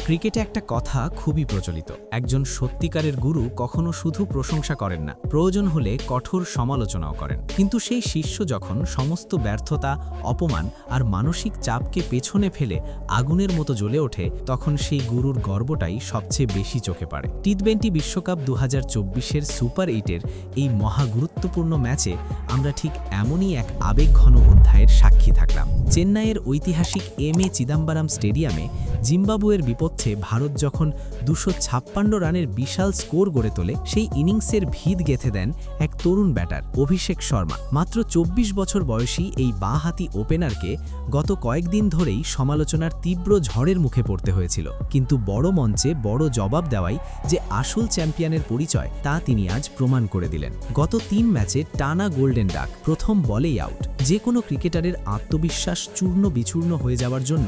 ক্রিকেটে একটা কথা খুবই প্রচলিত, একজন সত্যিকারের গুরু কখনো শুধু প্রশংসা করেন না, প্রয়োজন হলে কঠোর সমালোচনাও করেন। কিন্তু সেই শিষ্য যখন সমস্ত ব্যর্থতা, অপমান আর মানসিক চাপকে পেছনে ফেলে আগুনের মতো জ্বলে ওঠে, তখন সেই গুরুর গর্বটাই সবচেয়ে বেশি চোখে পড়ে। টি20 বিশ্বকাপ 2024-এর সুপার 8-এর এই মহাগুরুত্বপূর্ণ ম্যাচে আমরা ঠিক এমনই এক আবেগঘন অধ্যায়ের সাক্ষী থাকলাম। চেন্নাইয়ের ঐতিহাসিক এম.এ. চিদাম্বরম স্টেডিয়ামে জিম্বাবুয়ের বিপক্ষে ভারত যখন 256 রানের বিশাল স্কোর গড়ে তোলে, সেই ইনিংসের ভিত গেঁথে দেন এক তরুণ ব্যাটার অভিষেক শর্মা। মাত্র 24 বছর বয়সী এই বাঁহাতি ওপেনারকে গত কয়েকদিন ধরেই সমালোচনার তীব্র ঝড়ের মুখে পড়তে হয়েছিল, কিন্তু বড় মঞ্চে বড় জবাব দেওয়াই যে আসল চ্যাম্পিয়নের পরিচয়, তা তিনি আজ প্রমাণ করে দিলেন। গত 3 ম্যাচে টানা গোল্ডেন ডাক, প্রথম বলেই আউট। যে কোনো ক্রিকেটারের আত্মবিশ্বাস চূর্ণ বিচূর্ণ হয়ে যাওয়ার জন্য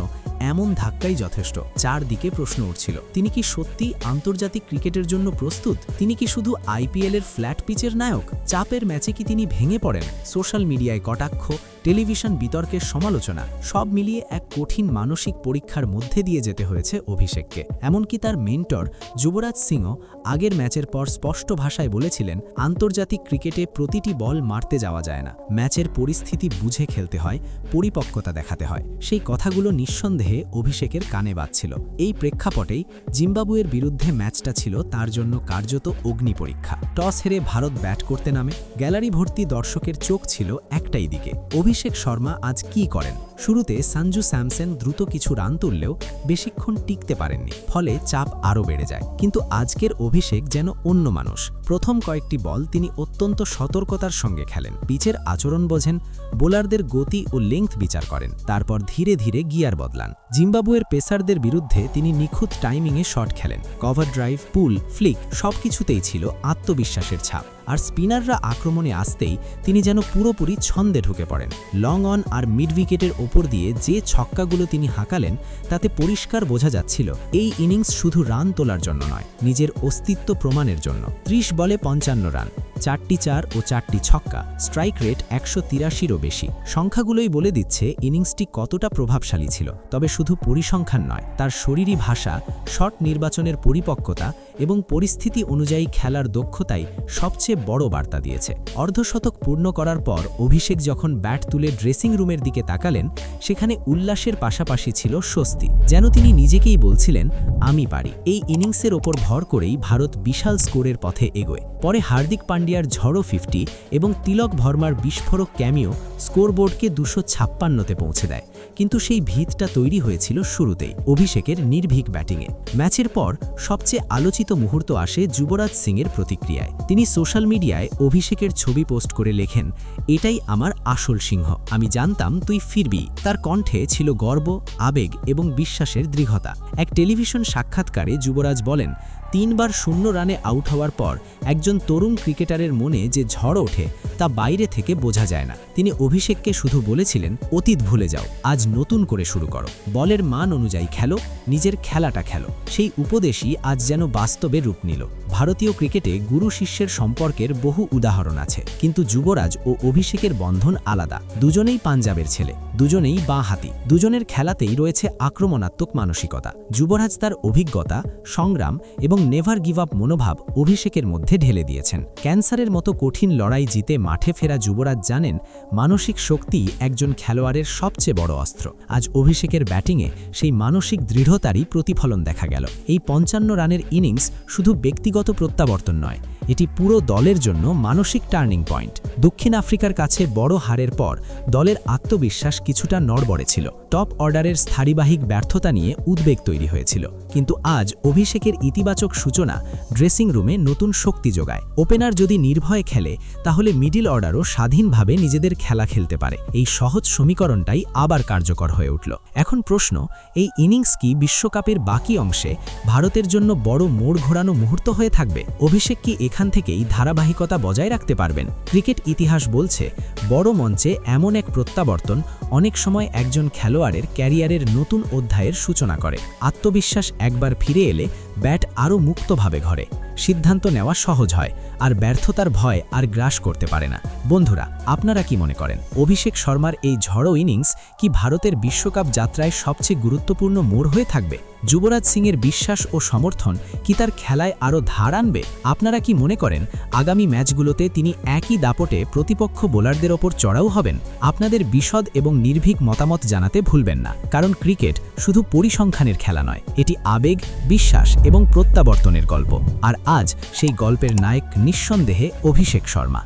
এমন ধাক্কাই যথেষ্ট। চারদিকে প্রশ্ন উঠছিল, তিনি কি সত্যি আন্তর্জাতিক ক্রিকেটের জন্য প্রস্তুত? তিনি কি শুধু আইপিএলের ফ্ল্যাট পিচের নায়ক? চাপের ম্যাচে কি তিনি ভেঙে পড়েন? সোশ্যাল মিডিয়ায় কটাক্ষ, টেলিভিশন বিতর্কের সমালোচনা, সব মিলিয়ে এক কঠিন মানসিক পরীক্ষার মধ্যে দিয়ে যেতে হয়েছে অভিষেককে। এমনকি তার মেন্টর যুবরাজ সিংও আগের ম্যাচের পর স্পষ্ট ভাষায় বলেছিলেন, আন্তর্জাতিক ক্রিকেটে প্রতিটি বল মারতে যাওয়া যায় না, ম্যাচের পরিস্থিতি বুঝে খেলতে হয়, পরিপক্কতা দেখাতে হয়। সেই কথাগুলো নিঃসন্দেহে অভিষেকের কানে বাজছিল। এই প্রেক্ষাপটেই জিম্বাবুয়ের বিরুদ্ধে ম্যাচটা ছিল তার জন্য কার্যত অগ্নি পরীক্ষা। টস হেরে ভারত ব্যাট করতে নামে, গ্যালারি ভর্তি দর্শকের চোখ ছিল একটাই দিকে, অভিষেক শর্মা আজ কি করেন। শুরুতে সঞ্জু স্যামসন দ্রুত কিছু রান তুললেও বেশিক্ষণ টিকতে পারেননি, ফলে চাপ আরও বেড়ে যায়। কিন্তু আজকের অভিষেক যেন অন্য মানুষ। প্রথম কয়েকটি বল তিনি অত্যন্ত সতর্কতার সঙ্গে খেলেন, পিচের আচরণ বোঝেন, বোলারদের গতি ও লেংথ বিচার করেন, তারপর ধীরে ধীরে গিয়ার বদলান। জিম্বাবুয়ের পেসারদের বিরুদ্ধে তিনি নিখুঁত টাইমিংয়ে শট খেলেন, কভার ড্রাইভ, পুল, ফ্লিক সবকিছুতেই ছিল আত্মবিশ্বাসের ছাপ। আর স্পিনাররা আক্রমণে আসতেই তিনি যেন পুরোপুরি ছন্দে ঢুকে পড়েন। লং অন আর মিড উইকেটের ওপর দিয়ে যে ছক্কাগুলো তিনি হাঁকালেন, তাতে পরিষ্কার বোঝা যাচ্ছিল এই ইনিংস শুধু রান তোলার জন্য নয়, নিজের অস্তিত্ব প্রমাণের জন্য। 30 বলে 55 রান, 4টি 4 ও 4টি ছক্কা, স্ট্রাইক রেট 183-এরও বেশি। সংখ্যাগুলোই বলে দিচ্ছে ইনিংসটি কতটা প্রভাবশালী ছিল। তবে শুধু পরিসংখ্যান নয়, তার শরীরী ভাষা, শট নির্বাচনের পরিপক্কতা এবং পরিস্থিতি অনুযায়ী খেলার দক্ষতাই সবচেয়ে বড় বার্তা দিয়েছে। অর্ধশতক পূর্ণ করার পর অভিষেক যখন ব্যাট তুলে ড্রেসিং রুমের দিকে তাকালেন, সেখানে উল্লাসের পাশাপাশি ছিল স্বস্তি, যেন তিনি নিজেকেই বলছিলেন, আমি পারি। এই ইনিংসের ওপর ভর করেই ভারত বিশাল স্কোরের পথে এগোয়। পরে হার্দিক পান্ডিয়ার ঝড়ো 50 এবং তিলক ভর্মার বিস্ফোরক ক্যামিও স্কোরবোর্ডকে 256-তে পৌঁছে দেয়। কিন্তু সেই ভিতটা তৈরি হয়েছিল শুরুতেই, অভিষেকের নির্ভীক ব্যাটিংয়ে। ম্যাচের পর সবচেয়ে আলোচিত মুহূর্ত আসে যুবরাজ সিংয়ের প্রতিক্রিয়ায়। তিনি সোশ্যাল মিডিয়ায় অভিষেকের ছবি পোস্ট করে লেখেন, এটাই আমার আসল সিংহ, আমি জানতাম তুই ফিরবি। তার কণ্ঠে ছিল গর্ব, আবেগ এবং বিশ্বাসের দৃঢ়তা। এক টেলিভিশন সাক্ষাৎকারে যুবরাজ বলেন, 3 বার 0 রানে আউট হওয়ার পর একজন তরুণ ক্রিকেটারের মনে যে ঝড় ওঠে, তা বাইরে থেকে বোঝা যায় না। তিনি অভিষেককে শুধু বলেছিলেন, অতীত ভুলে যাও, আজ নতুন করে শুরু করো, বলের মান অনুযায়ী খেলো, নিজের খেলাটা খেলো। সেই উপদেশই আজ যেন বাস্তবে রূপ নিল। ভারতীয় ক্রিকেটে গুরু শিষ্যের সম্পর্কের বহু উদাহরণ আছে, কিন্তু যুবরাজ ও অভিষেকের বন্ধন আলাদা। দুজনেই পাঞ্জাবের ছেলে, দুজনেই বাঁহাতি, দুজনের খেলাতেই রয়েছে আক্রমণাত্মক মানসিকতা। যুবরাজ তার অভিজ্ঞতা, সংগ্রাম এবং নেভার গিভ আপ মনোভাব অভিষেকের মধ্যে ঢেলে দিয়েছেন। ক্যান্সারের মতো কঠিন লড়াই জিতে মাঠে ফেরা যুবরাজ জানেন, মানসিক শক্তি একজন খেলোয়াড়ের সবচেয়ে বড় অস্ত্র। আজ অভিষেকের ব্যাটিংয়ে সেই মানসিক দৃঢ়তারই প্রতিফলন দেখা গেল। এই 55 রানের ইনিংস শুধু ব্যক্তিগত প্রত্যাবর্তন নয়, এটি পুরো দলের জন্য মানসিক টার্নিং পয়েন্ট। দক্ষিণ আফ্রিকার কাছে বড় হারের পর দলের আত্মবিশ্বাস কিছুটা নড়বড়ে ছিল। টপ অর্ডারের ধারাবাহিক ব্যর্থতা নিয়ে উদ্বেগ তৈরি হয়েছিল, কিন্তু আজ অভিষেকের ইতিবাচক সূচনা ড্রেসিং রুমে নতুন শক্তি যোগায়। ওপেনার যদি নির্ভয়ে খেলে, তাহলে মিডল অর্ডারও স্বাধীনভাবে নিজেদের খেলা খেলতে পারে। এই সহজ সমীকরণটাই আবার কার্যকর হয়ে উঠল। এখন প্রশ্ন, এই ইনিংস কি বিশ্বকাপের বাকি অংশে ভারতের জন্য বড় মোড় ঘোরানো মুহূর্ত হয়ে থাকবে? অভিষেক কি এখান থেকেই ধারাবাহিকতা বজায় রাখতে পারবেন? ক্রিকেট ইতিহাস বলছে, বড় মঞ্চে এমন এক প্রত্যাবর্তন অনেক সময় একজন খেলোয়াড়ের ক্যারিয়ারের নতুন অধ্যায়ের সূচনা করে। আত্মবিশ্বাস একবার ফিরে এলে ব্যাট আরও মুক্তভাবে ঘরে, সিদ্ধান্ত নেওয়া সহজ হয়, আর ব্যর্থতার ভয় আর গ্রাস করতে পারে না। বন্ধুরা, আপনারা কি মনে করেন, অভিষেক শর্মার এই ঝড়ো ইনিংস কি ভারতের বিশ্বকাপ যাত্রায় সবচেয়ে গুরুত্বপূর্ণ মোড় হয়ে থাকবে? যুবরাজ সিংয়ের বিশ্বাস ও সমর্থন কি তার খেলায় আরও ধার আনবে? আপনারা কি মনে করেন আগামী ম্যাচগুলোতে তিনি একই দাপটে প্রতিপক্ষ বোলারদের ওপর চড়াও হবেন? আপনাদের বিশদ এবং নির্ভীক মতামত জানাতে ভুলবেন না, কারণ ক্রিকেট শুধু পরিসংখ্যানের খেলা নয়, এটি আবেগ, বিশ্বাস এবং প্রত্যাবর্তনের গল্প। আর আজ সেই গল্পের নায়ক নিঃসন্দেহে অভিষেক শর্মা।